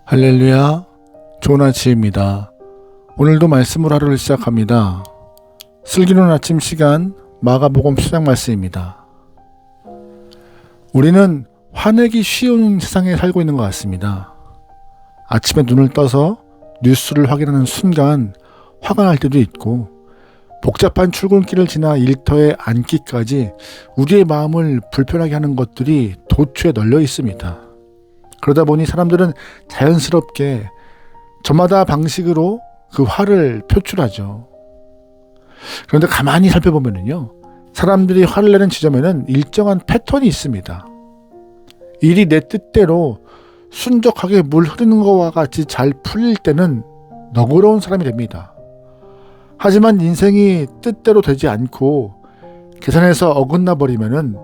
할렐루야, 좋은 아침입니다. 오늘도 말씀으로 하루를 시작합니다. 슬기로운 아침 시간 마가복음 10장 말씀입니다. 우리는 화내기 쉬운 세상에 살고 있는 것 같습니다. 아침에 눈을 떠서 뉴스를 확인하는 순간 화가 날 때도 있고, 복잡한 출근길을 지나 일터에 앉기까지 우리의 마음을 불편하게 하는 것들이 도처에 널려 있습니다. 그러다 보니 사람들은 자연스럽게 저마다 방식으로 그 화를 표출하죠. 그런데 가만히 살펴보면요, 사람들이 화를 내는 지점에는 일정한 패턴이 있습니다. 일이 내 뜻대로 순적하게 물 흐르는 것과 같이 잘 풀릴 때는 너그러운 사람이 됩니다. 하지만 인생이 뜻대로 되지 않고 계산해서 어긋나 버리면은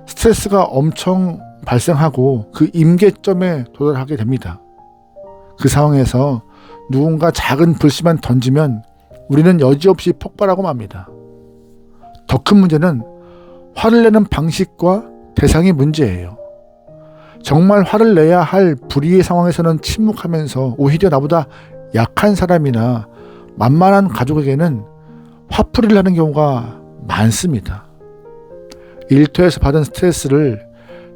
스트레스가 엄청 발생하고 그 임계점에 도달하게 됩니다. 그 상황에서 누군가 작은 불씨만 던지면 우리는 여지없이 폭발하고 맙니다. 더 큰 문제는 화를 내는 방식과 대상이 문제예요. 정말 화를 내야 할 불의의 상황에서는 침묵하면서 오히려 나보다 약한 사람이나 만만한 가족에게는 화풀이를 하는 경우가 많습니다. 일터에서 받은 스트레스를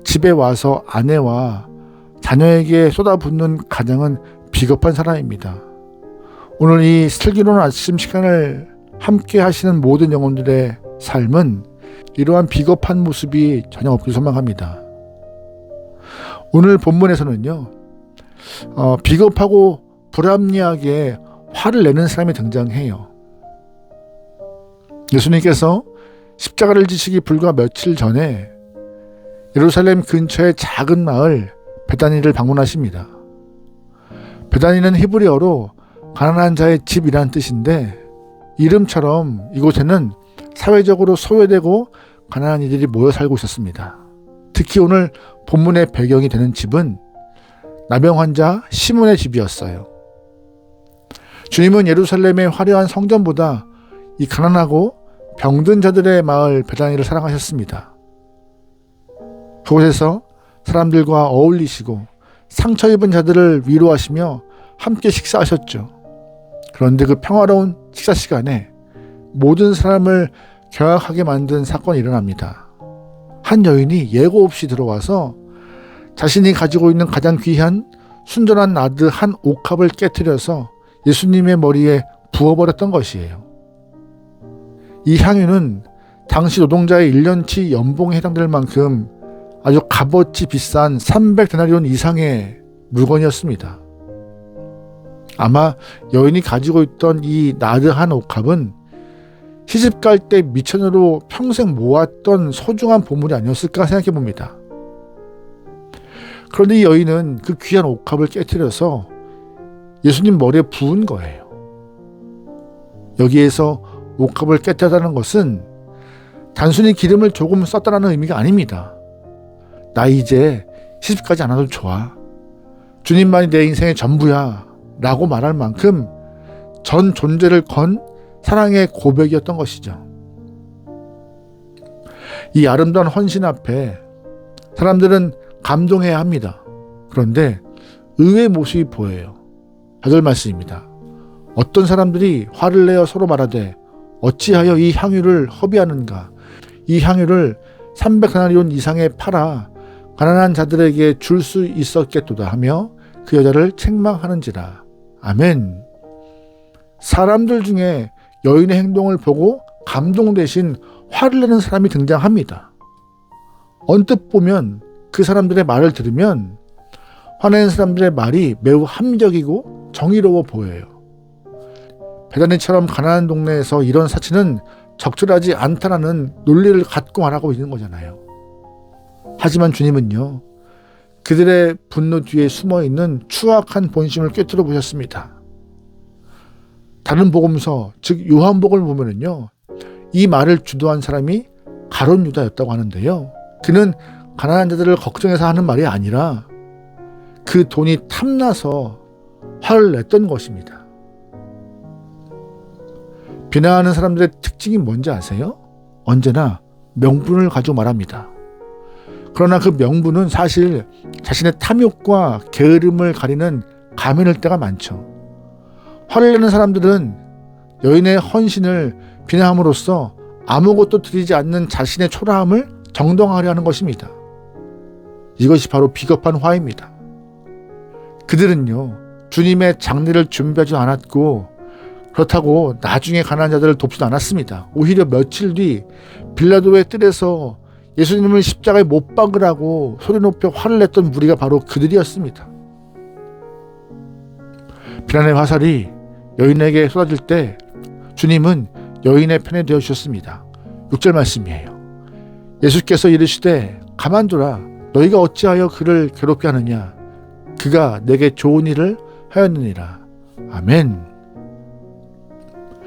집에 와서 아내와 자녀에게 쏟아붓는 가장은 비겁한 사람입니다. 오늘 이 슬기로운 아침 시간을 함께 하시는 모든 영혼들의 삶은 이러한 비겁한 모습이 전혀 없길 소망합니다. 오늘 본문에서는요, 비겁하고 불합리하게 화를 내는 사람이 등장해요. 예수님께서 십자가를 지시기 불과 며칠 전에 예루살렘 근처의 작은 마을 베다니를 방문하십니다. 베다니는 히브리어로 가난한 자의 집이란 뜻인데, 이름처럼 이곳에는 사회적으로 소외되고 가난한 이들이 모여 살고 있었습니다. 특히 오늘 본문의 배경이 되는 집은 나병 환자 시몬의 집이었어요. 주님은 예루살렘의 화려한 성전보다 이 가난하고 병든 자들의 마을 베다니를 사랑하셨습니다. 그곳에서 사람들과 어울리시고 상처 입은 자들을 위로하시며 함께 식사하셨죠. 그런데 그 평화로운 식사 시간에 모든 사람을 경악하게 만든 사건이 일어납니다. 한 여인이 예고 없이 들어와서 자신이 가지고 있는 가장 귀한 순전한 나드 한 옥합을 깨트려서 예수님의 머리에 부어버렸던 것이에요. 이 향유는 당시 노동자의 1년치 연봉에 해당될 만큼 아주 값어치 비싼 300데나리온 이상의 물건이었습니다. 아마 여인이 가지고 있던 이 나드 한 옥합은 시집 갈 때 미천으로 평생 모았던 소중한 보물이 아니었을까 생각해 봅니다. 그런데 이 여인은 그 귀한 옥합을 깨트려서 예수님 머리에 부은 거예요. 여기에서 옥합을 깨뜨렸다는 것은 단순히 기름을 조금 썼다는 의미가 아닙니다. 나 이제 시집가지 않아도 좋아, 주님만이 내 인생의 전부야 라고 말할 만큼 전 존재를 건 사랑의 고백이었던 것이죠. 이 아름다운 헌신 앞에 사람들은 감동해야 합니다. 그런데 의외의 모습이 보여요. 4절 말씀입니다. 어떤 사람들이 화를 내어 서로 말하되 어찌하여 이 향유를 허비하는가? 이 향유를 300데나리온 이상에 팔아 가난한 자들에게 줄 수 있었겠도다 하며 그 여자를 책망하는지라. 아멘. 사람들 중에 여인의 행동을 보고 감동되신 화를 내는 사람이 등장합니다. 언뜻 보면 그 사람들의 말을 들으면 화내는 사람들의 말이 매우 합리적이고 정의로워 보여요. 베다니처럼 가난한 동네에서 이런 사치는 적절하지 않다라는 논리를 갖고 말하고 있는 거잖아요. 하지만 주님은요, 그들의 분노 뒤에 숨어있는 추악한 본심을 꿰뚫어 보셨습니다. 다른 복음서, 즉 요한복음을 보면은요, 이 말을 주도한 사람이 가룟 유다였다고 하는데요, 그는 가난한 자들을 걱정해서 하는 말이 아니라 그 돈이 탐나서 화를 냈던 것입니다. 비난하는 사람들의 특징이 뭔지 아세요? 언제나 명분을 가지고 말합니다. 그러나 그 명분은 사실 자신의 탐욕과 게으름을 가리는 가면일 때가 많죠. 화를 내는 사람들은 여인의 헌신을 비난함으로써 아무것도 드리지 않는 자신의 초라함을 정당화하려 하는 것입니다. 이것이 바로 비겁한 화입니다. 그들은요, 주님의 장례를 준비하지 않았고 그렇다고 나중에 가난한 자들을 돕지도 않았습니다. 오히려 며칠 뒤 빌라도의 뜰에서 예수님을 십자가에 못 박으라고 소리 높여 화를 냈던 무리가 바로 그들이었습니다. 비난의 화살이 여인에게 쏟아질 때 주님은 여인의 편에 되어 주셨습니다. 6절 말씀이에요. 예수께서 이르시되 가만두라, 너희가 어찌하여 그를 괴롭게 하느냐, 그가 내게 좋은 일을 하였느니라. 아멘.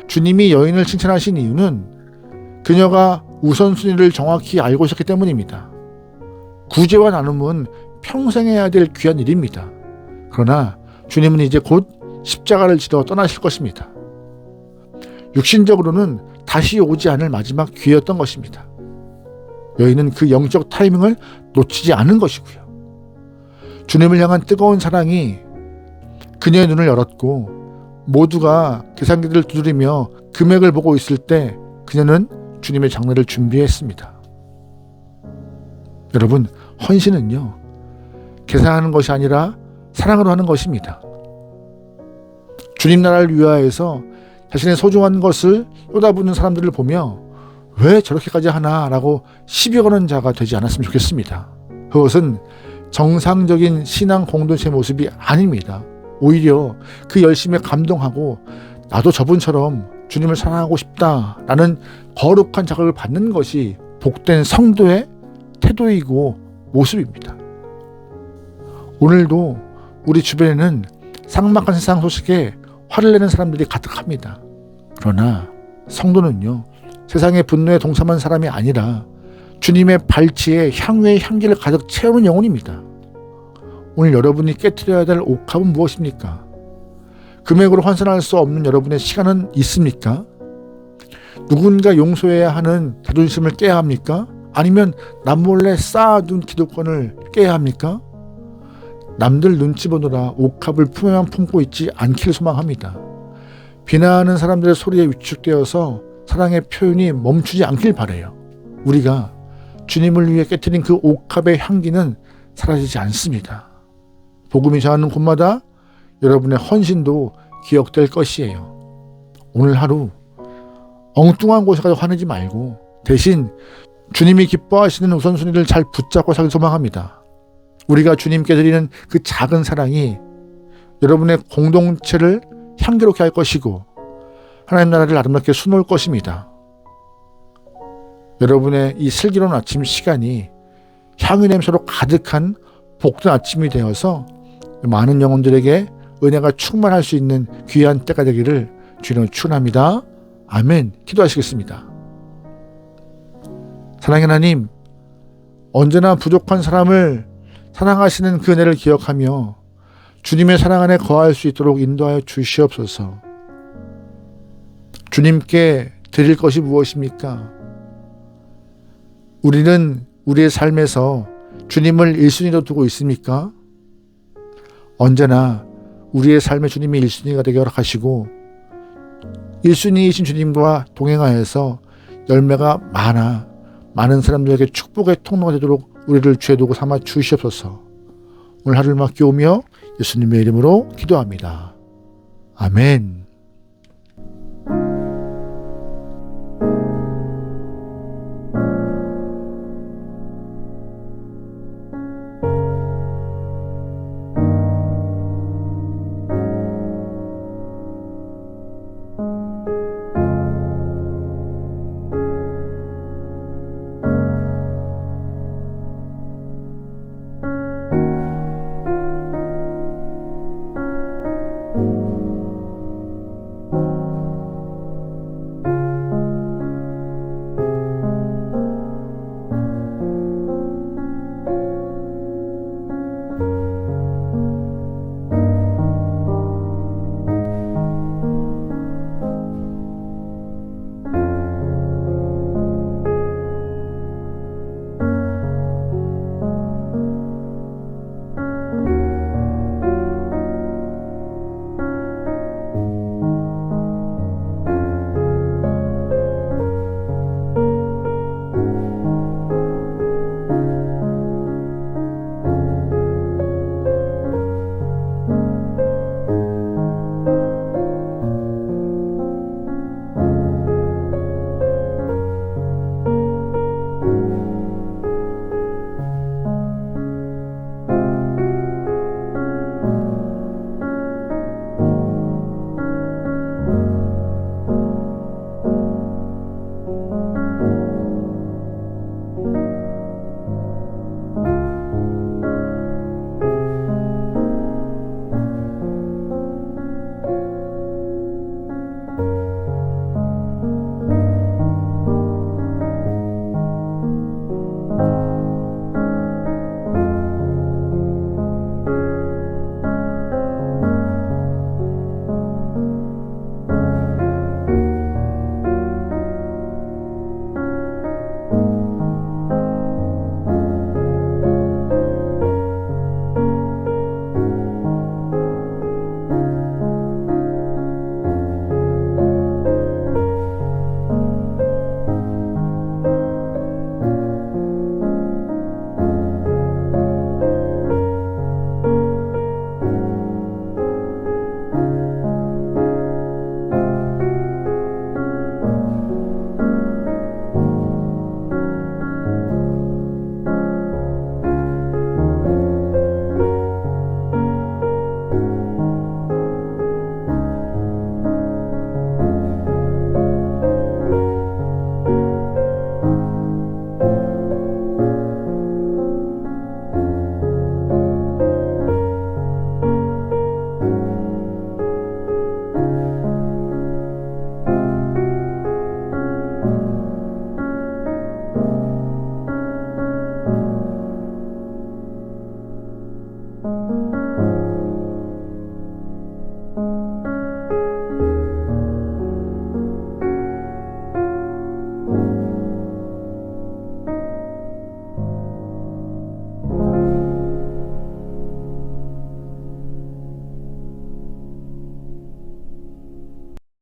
주님이 여인을 칭찬하신 이유는 그녀가 우선순위를 정확히 알고 있었기 때문입니다. 구제와 나눔은 평생 해야 될 귀한 일입니다. 그러나 주님은 이제 곧 십자가를 지러 떠나실 것입니다. 육신적으로는 다시 오지 않을 마지막 기회였던 것입니다. 여인은 그 영적 타이밍을 놓치지 않은 것이고요. 주님을 향한 뜨거운 사랑이 그녀의 눈을 열었고 모두가 계산기를 두드리며 금액을 보고 있을 때 그녀는 주님의 장례를 준비했습니다. 여러분, 헌신은요, 계산하는 것이 아니라 사랑으로 하는 것입니다. 주님 나라를 위하여서 자신의 소중한 것을 쏟아붓는 사람들을 보며 왜 저렇게까지 하나 라고 시비 거는 자가 되지 않았으면 좋겠습니다. 그것은 정상적인 신앙 공동체 모습이 아닙니다. 오히려 그 열심에 감동하고 나도 저분처럼 주님을 사랑하고 싶다라는 거룩한 자극을 받는 것이 복된 성도의 태도이고 모습입니다. 오늘도 우리 주변에는 삭막한 세상 소식에 화를 내는 사람들이 가득합니다. 그러나 성도는요, 세상의 분노에 동참한 사람이 아니라 주님의 발치에 향유의 향기를 가득 채우는 영혼입니다. 오늘 여러분이 깨트려야 될 옥합은 무엇입니까? 금액으로 환산할 수 없는 여러분의 시간은 있습니까? 누군가 용서해야 하는 자존심을 깨야 합니까? 아니면 남몰래 쌓아둔 기득권을 깨야 합니까? 남들 눈치 보느라 옥합을 품에만 품고 있지 않기를 소망합니다. 비난하는 사람들의 소리에 위축되어서 사랑의 표현이 멈추지 않길 바라요. 우리가 주님을 위해 깨트린 그 옥합의 향기는 사라지지 않습니다. 복음이 전하는 곳마다 여러분의 헌신도 기억될 것이에요. 오늘 하루 엉뚱한 곳에 가서 화내지 말고 대신 주님이 기뻐하시는 우선순위를 잘 붙잡고 살길 소망합니다. 우리가 주님께 드리는 그 작은 사랑이 여러분의 공동체를 향기롭게 할 것이고 하나님 나라를 아름답게 수놓을 것입니다. 여러분의 이 슬기로운 아침 시간이 향유 냄새로 가득한 복된 아침이 되어서 많은 영혼들에게 은혜가 충만할 수 있는 귀한 때가 되기를 주님으로 축원합니다. 아멘. 기도하시겠습니다. 사랑의 하나님, 언제나 부족한 사람을 사랑하시는 그 은혜를 기억하며 주님의 사랑 안에 거할 수 있도록 인도하여 주시옵소서. 주님께 드릴 것이 무엇입니까? 우리는 우리의 삶에서 주님을 1순위로 두고 있습니까? 언제나 우리의 삶의 주님이 1순위가 되게 허락하시고 1순위이신 주님과 동행하여서 열매가 많은 사람들에게 축복의 통로가 되도록 우리를 주에 두고 삼아 주시옵소서. 오늘 하루를 맡기오며 예수님의 이름으로 기도합니다. 아멘.